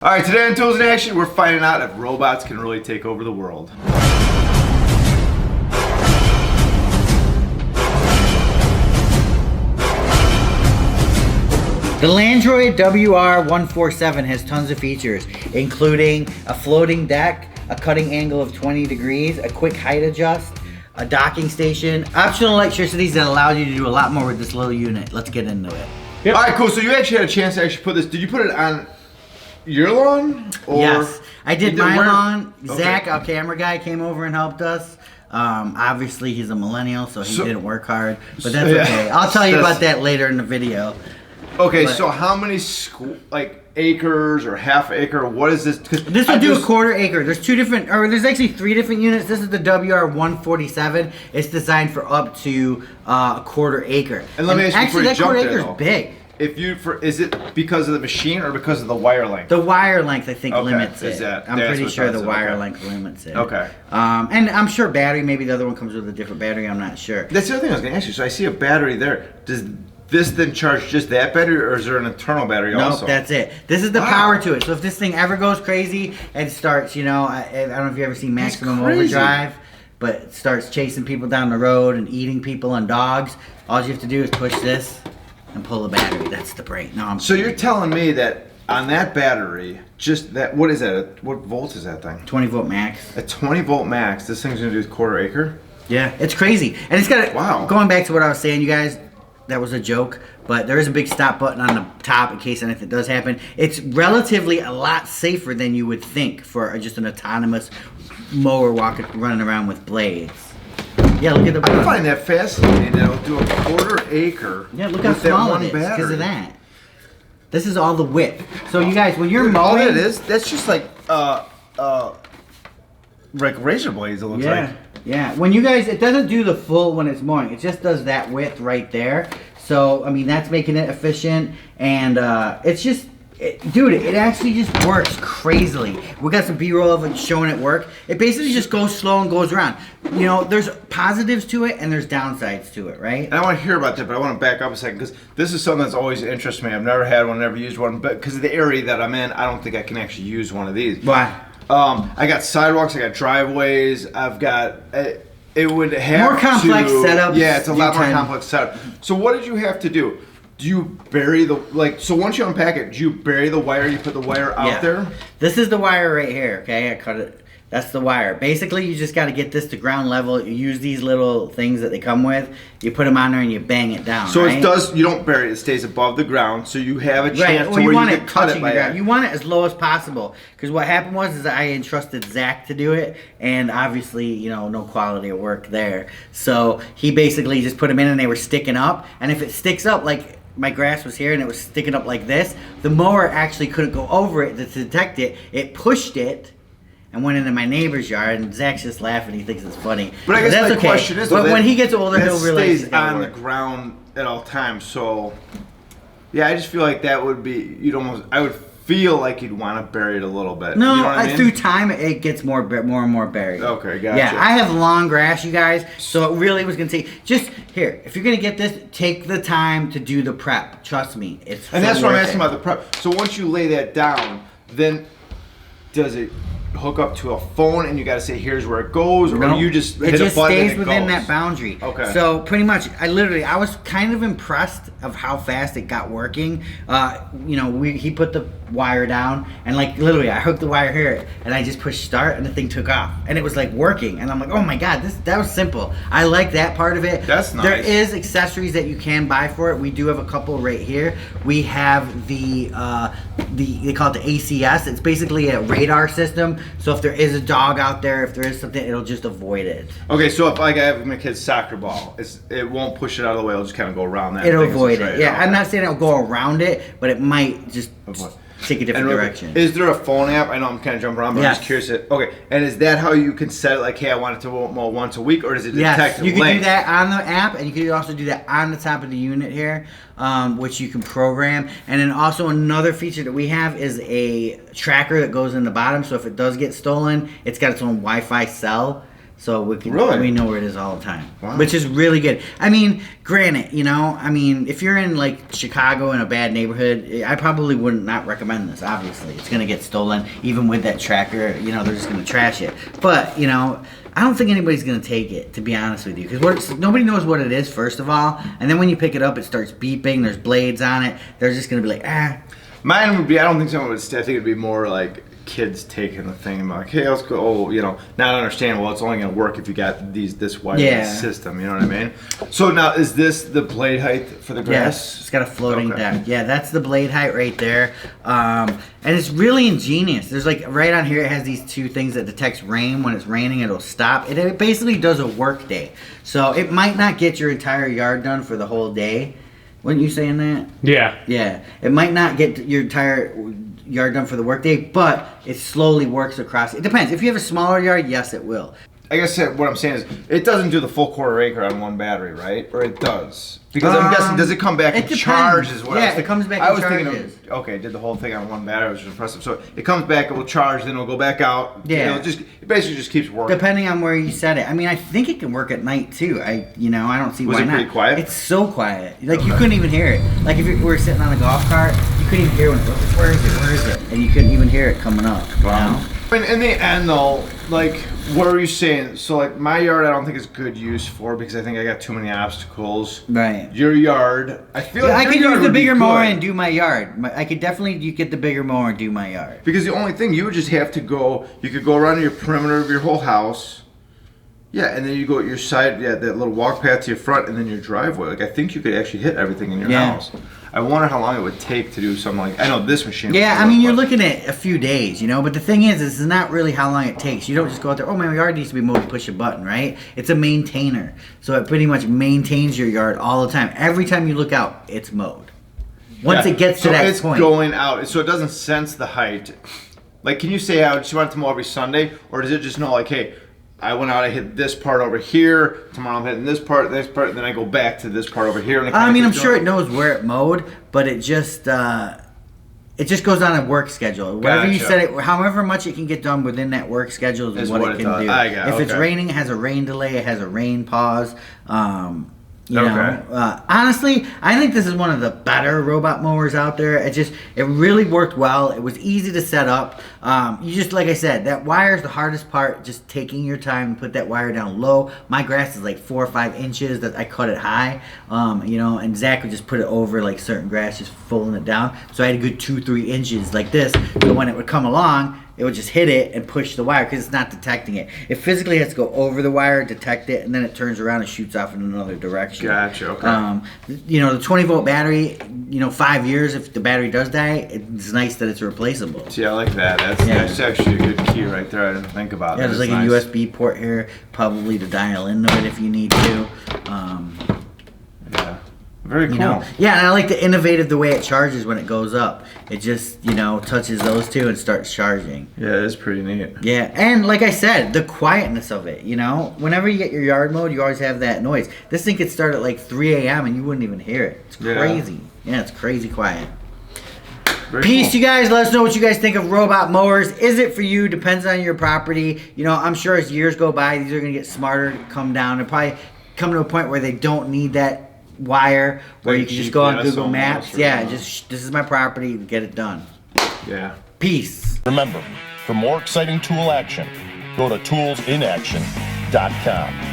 Alright, today on Tools in Action, we're finding out if robots can really take over the world. The Landroid WR147 has tons of features, including a floating deck, a cutting angle of 20 degrees, a quick height adjust, a docking station, optional electricities that allow you to do a lot more with this little unit. Let's get into it. Yep. Alright, cool. So you actually had a chance to actually put this. Did you put it on your lawn? Or yes, I did my lawn. Okay. Zach, our camera guy, came over and helped us. Obviously, he's a millennial, so he didn't work hard, but that's okay. I'll tell you about that later in the video. Okay, so how many acres or half acre? What is this? This would do a quarter acre. There's there's actually 3 different units. This is the WR147. It's designed for up to a quarter acre. And let me ask you, actually, that quarter acre is big. Is it because of the machine or because of the wire length? The wire length, I think, limits it. I'm pretty sure the wire length limits it. Okay. And I'm sure battery, maybe the other one comes with a different battery, I'm not sure. That's the other thing I was going to ask you. So I see a battery there. Does this then charge just that battery, or is there an internal battery also? Nope, that's it. This is the power to it. So if this thing ever goes crazy and starts, I don't know if you ever seen Maximum Overdrive, but it starts chasing people down the road and eating people and dogs, all you have to do is push this and pull the battery. That's the brake. No, so you're telling me that on that battery, just that, what is that? What volts is that thing? 20 volt max. A 20 volt max. This thing's gonna do a quarter acre? Yeah, it's crazy. And it's got wow. Going back to what I was saying, you guys, that was a joke, but there is a big stop button on the top in case anything does happen. It's relatively a lot safer than you would think for just an autonomous mower running around with blades. Yeah, look at the. I find that fascinating that it'll do a quarter acre. Yeah, look how small it is because of that. This is all the width. So you guys, when you're mowing, all that is, that's just like razor blades. It looks like. Yeah. When you guys, it doesn't do the full when it's mowing. It just does that width right there. So I mean, that's making it efficient, and it's just. Dude, it actually just works crazily. We got some B-roll of it showing it work. It basically just goes slow and goes around. There's positives to it and there's downsides to it, right? And I want to hear about that, but I want to back up a second because this is something that's always interested me. I've never had one, never used one, but because of the area that I'm in, I don't think I can actually use one of these. Why? I got sidewalks, I got driveways, I've got... it would have more complex setup. Yeah, it's a lot more complex setup. So what did you have to do? Do you bury so once you unpack it, do you bury the wire, you put the wire out there? This is the wire right here, okay? I cut it. That's the wire. Basically, you just got to get this to ground level. You use these little things that they come with. You put them on there and you bang it down, so it does, you don't bury it, it stays above the ground, so you have a chance to where you can cut it by that. You want it as low as possible. Because what happened was I entrusted Zach to do it, and obviously, no quality of work there. So he basically just put them in and they were sticking up. And if it sticks up, like... my grass was here and it was sticking up like this, the mower actually couldn't go over it to detect it. It pushed it and went into my neighbor's yard, and Zach's just laughing. He thinks it's funny. But I guess that's my question is, when he gets older, he'll realize stays on the ground at all times. So, yeah, I just feel like that would be, I would feel like you'd want to bury it a little bit. No, you know what I mean? Through time, it gets more and more buried. Okay, gotcha. Yeah, I have long grass, you guys, so it really was going to take... Just, here, if you're going to get this, take the time to do the prep. Trust me, it's And that's what I'm asking about the prep. So once you lay that down, then does it hook up to a phone and you got to say, here's where it goes, or you just hit a button and it goes? It just stays within that boundary. Okay. So pretty much, I was kind of impressed of how fast it got working. He put the wire down, and literally I hooked the wire here and I just pushed start and the thing took off and it was working, and I'm like, oh my god, that was simple. I like that part of it. That's nice. There is accessories that you can buy for it. We do have a couple right here. We have they call it the ACS. It's basically a radar system, so if there is a dog out there, if there is something, it'll just avoid it. Okay, so if I have my kid's soccer ball, it won't push it out of the way, it'll just kind of go around that. It'll avoid it. Yeah, I'm not saying it'll go around it, but it might just take a different direction. Is there a phone app? I know I'm kind of jumping around, but I'm just curious. Okay, and is that how you can set it? Hey, I want it to mow once a week, or does it detect you can do that on the app, and you can also do that on the top of the unit here, which you can program. And then also another feature that we have is a tracker that goes in the bottom, so if it does get stolen, it's got its own Wi-Fi cell. So we know where it is all the time, which is really good. I mean, granted, if you're in like Chicago in a bad neighborhood, I probably would not recommend this. Obviously, it's gonna get stolen. Even with that tracker, they're just gonna trash it. But I don't think anybody's gonna take it, to be honest with you, because nobody knows what it is, first of all, and then when you pick it up, it starts beeping. There's blades on it. They're just gonna be like, ah. Mine would be. I don't think someone would. I think it'd be more like kids taking the thing and be like, hey, let's go. Not understand. Well, it's only gonna work if you got this wireless system. You know what I mean? So now, is this the blade height for the grass? Yes, it's got a floating deck. Yeah, that's the blade height right there. And it's really ingenious. There's like right on here, it has these two things that detects rain. When it's raining, it'll stop. It basically does a work day. So it might not get your entire yard done for the whole day. Weren't you saying that? Yeah. Yeah. It might not get your entire yard done for the workday, but it slowly works across. It depends. If you have a smaller yard, yes, it will. I guess what I'm saying is it doesn't do the full quarter acre on one battery, right? Or it does? Because I'm guessing, does it come back and charge as well? Yeah, it comes back and charges. Okay, did the whole thing on one battery, which is impressive. So it comes back, it will charge, then it'll go back out. Yeah. It basically just keeps working. Depending on where you set it. I mean, I think it can work at night too. I don't see why not. Was it pretty quiet? It's so quiet. Like you couldn't even hear it. Like if you were sitting on a golf cart, you couldn't even hear where is it? And you couldn't even hear it coming up. Wow. In the end, though, like, what are you saying? So, like, my yard, I don't think is good use for because I think I got too many obstacles. Right. Your yard, I feel like I could use the bigger mower and do my yard. I could definitely get the bigger mower and do my yard. Because the only thing, you would just have to go, you could go around your perimeter of your whole house. Yeah, and then you go at your side, that little walk path to your front, and then your driveway. Like, I think you could actually hit everything in your house. I wonder how long it would take to do something like. I know this machine. Yeah, I mean, you're looking at a few days, But the thing is, this is not really how long it takes. You don't just go out there. Oh, my yard needs to be mowed. Push a button, right? It's a maintainer, so it pretty much maintains your yard all the time. Every time you look out, it's mowed. Once it gets to that point, it's going out, so it doesn't sense the height. Like, can you say I just want it to mow every Sunday, or does it just know like, hey? I went out, I hit this part over here. Tomorrow I'm hitting this part, and then I go back to this part over here. And I'm sure it knows where it mowed, but it just goes on a work schedule. Whatever you set it, however much it can get done within that work schedule is what it can do. If it's raining, it has a rain delay, it has a rain pause. Honestly, I think this is one of the better robot mowers out there. It really worked well. It was easy to set up. You just, like I said, that wire is the hardest part. Just taking your time to put that wire down low. My grass is like 4 or 5 inches. That I cut it high. And Zach would just put it over like certain grass, just pulling it down. So I had a good 2-3 inches like this. So when it would come along, it would just hit it and push the wire because it's not detecting it. It physically has to go over the wire, detect it, and then it turns around and shoots off in another direction. Gotcha, okay. The 20-volt battery, 5 years, if the battery does die, it's nice that it's replaceable. See, I like that. That's actually a good key right there. I didn't think about it. Yeah, there's like a USB port here, probably to dial into it if you need to. Yeah. Very cool. Yeah, and I like the innovative the way it charges when it goes up. It just, touches those two and starts charging. Yeah, it is pretty neat. Yeah, and like I said, the quietness of it, Whenever you get your yard mowed, you always have that noise. This thing could start at like 3 a.m. and you wouldn't even hear it. It's crazy. Yeah, it's crazy quiet. Peace, you guys. Let us know what you guys think of robot mowers. Is it for you? Depends on your property. I'm sure as years go by, these are going to get smarter, come down, and probably come to a point where they don't need that wire, where you can just go on Google Maps. Yeah, this is my property, get it done. Yeah. Peace. Remember, for more exciting tool action, go to toolsinaction.com.